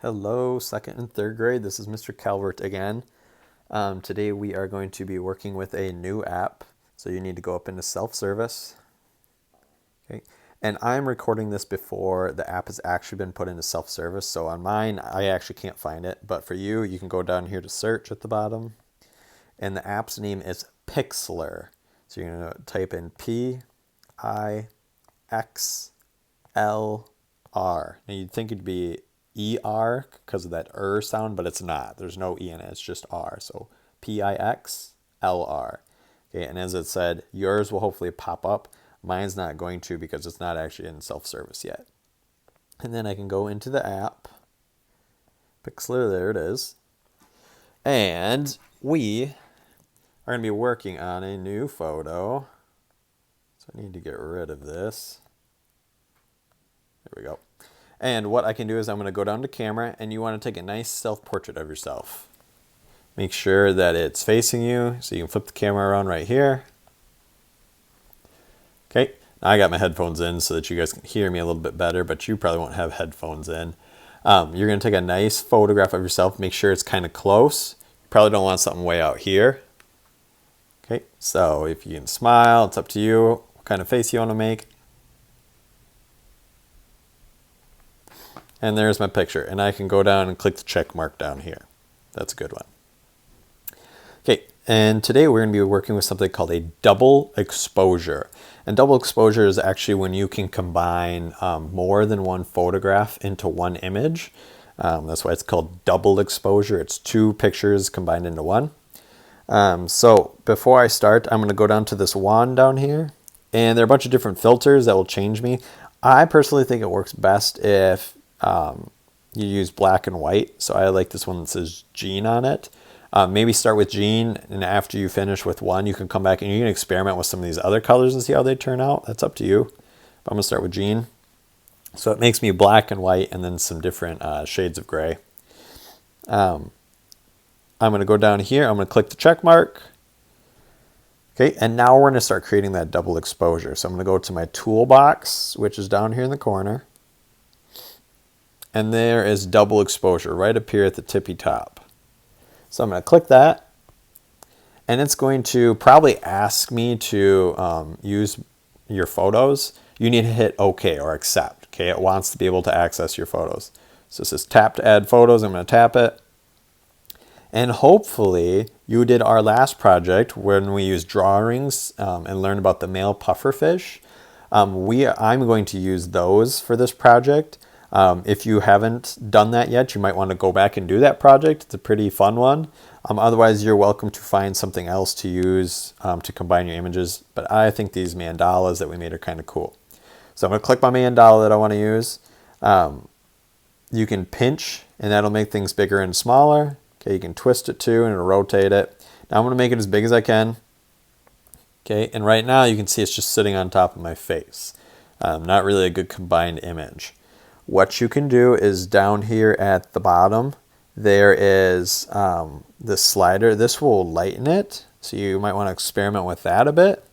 Hello, second and third grade. This is Mr. Calvert again. Today we are going to be working with a new app. So you need to go up into self-service. Okay. And I'm recording this before the app has actually been put into self-service. So on mine, I actually can't find it. But for you, you can go down here to search at the bottom. And the app's name is Pixlr. So you're going to type in Pixlr. Now you'd think it'd be ER because of that sound, but it's not. There's no E in it. It's just R. So Pixlr. Okay, and as it said, yours will hopefully pop up. Mine's not going to because it's not actually in self-service yet. And then I can go into the app. Pixlr, there it is. And we are going to be working on a new photo. So I need to get rid of this. There we go. And what I can do is I'm going to go down to camera, and you want to take a nice self-portrait of yourself. Make sure that it's facing you, so you can flip the camera around right here. Okay, now I got my headphones in so that you guys can hear me a little bit better, but you probably won't have headphones in. You're going to take a nice photograph of yourself. Make sure it's kind of close. You probably don't want something way out here. Okay, so if you can smile, it's up to you what kind of face you want to make. And there's my picture. And I can go down and click the check mark down here. That's a good one. Okay, and today we're going to be working with something called a double exposure. And double exposure is actually when you can combine more than one photograph into one image. That's why it's called double exposure. It's two pictures combined into one. So before I start, I'm going to go down to this wand down here. And there are a bunch of different filters that will change me. I personally think it works best if you use black and white. So I like this one that says Gene on it. Maybe start with Gene, and after you finish with one, you can come back and you can experiment with some of these other colors and see how they turn out. That's up to you. But I'm going to start with Gene. So it makes me black and white and then some different shades of gray. I'm going to go down here. I'm going to click the check mark. Okay, and now we're going to start creating that double exposure. So I'm going to go to my toolbox, which is down here in the corner. And there is double exposure right up here at the tippy top. So I'm going to click that. And it's going to probably ask me to use your photos. You need to hit OK or accept. Okay, it wants to be able to access your photos. So it says tap to add photos. I'm going to tap it. And hopefully you did our last project when we used drawings and learned about the male pufferfish. I'm going to use those for this project. If you haven't done that yet, you might want to go back and do that project. It's a pretty fun one. Otherwise, you're welcome to find something else to use to combine your images. But I think these mandalas that we made are kind of cool. So I'm going to click my mandala that I want to use. You can pinch, and that'll make things bigger and smaller. Okay, you can twist it too, and it'll rotate it. Now I'm going to make it as big as I can. Okay, and right now you can see it's just sitting on top of my face. Not really a good combined image. What you can do is down here at the bottom, there is this slider. This will lighten it, so you might want to experiment with that a bit.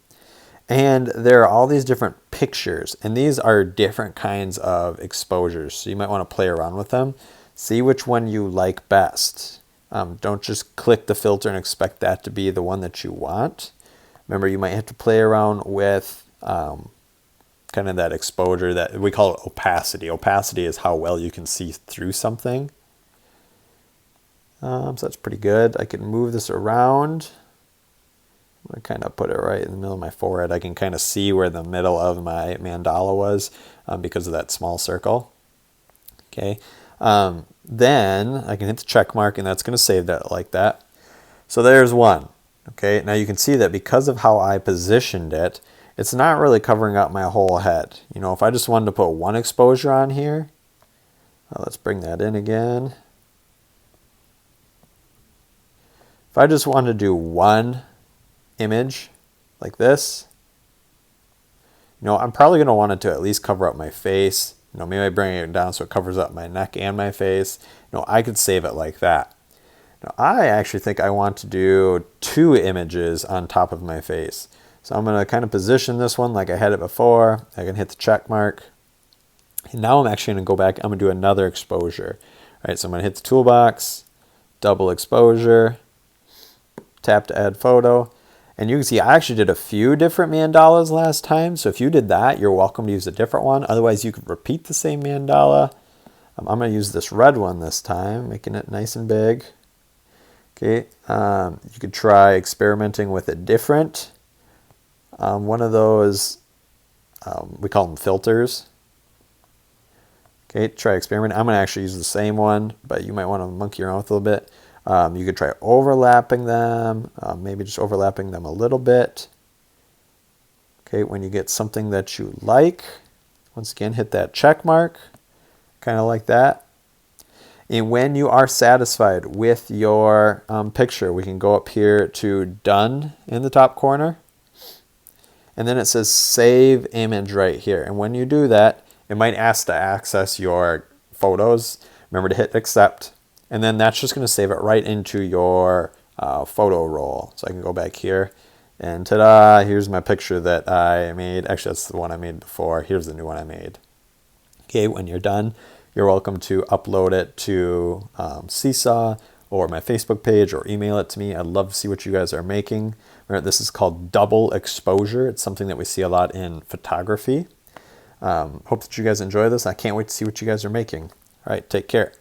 And there are all these different pictures, and these are different kinds of exposures, so you might want to play around with them. See which one you like best. Don't just click the filter and expect that to be the one that you want. Remember, you might have to play around with kind of that exposure that we call it opacity. Opacity is how well you can see through something. So that's pretty good. I can move this around. I'm going to kind of put it right in the middle of my forehead. I can kind of see where the middle of my mandala was because of that small circle. Okay. Then I can hit the check mark, and that's going to save that like that. So there's one. Okay. Now you can see that because of how I positioned it, it's not really covering up my whole head. You know, if I just wanted to put one exposure on here, let's bring that in again. If I just wanted to do one image like this, you know, I'm probably going to want it to at least cover up my face. You know, maybe I bring it down so it covers up my neck and my face. You know, I could save it like that. Now, I actually think I want to do two images on top of my face. So I'm going to kind of position this one like I had it before. I can hit the check mark. And now I'm actually going to go back. I'm going to do another exposure. All right, so I'm going to hit the toolbox, double exposure, tap to add photo. And you can see I actually did a few different mandalas last time. So if you did that, you're welcome to use a different one. Otherwise, you could repeat the same mandala. I'm going to use this red one this time, making it nice and big. Okay, you could try experimenting with a different one of those, we call them filters. Okay, try experiment. I'm going to actually use the same one, but you might want to monkey around with it a little bit. You could try overlapping them, maybe just overlapping them a little bit. Okay, when you get something that you like, once again, hit that check mark, kind of like that. And when you are satisfied with your picture, we can go up here to Done in the top corner. And then it says Save Image right here. And when you do that, it might ask to access your photos. Remember to hit Accept. And then that's just going to save it right into your photo roll. So I can go back here. And ta-da, here's my picture that I made. Actually, that's the one I made before. Here's the new one I made. Okay, when you're done, you're welcome to upload it to Seesaw or my Facebook page or email it to me. I'd love to see what you guys are making. Remember, this is called double exposure. It's something that we see a lot in photography. Hope that you guys enjoy this. I can't wait to see what you guys are making. All right, take care.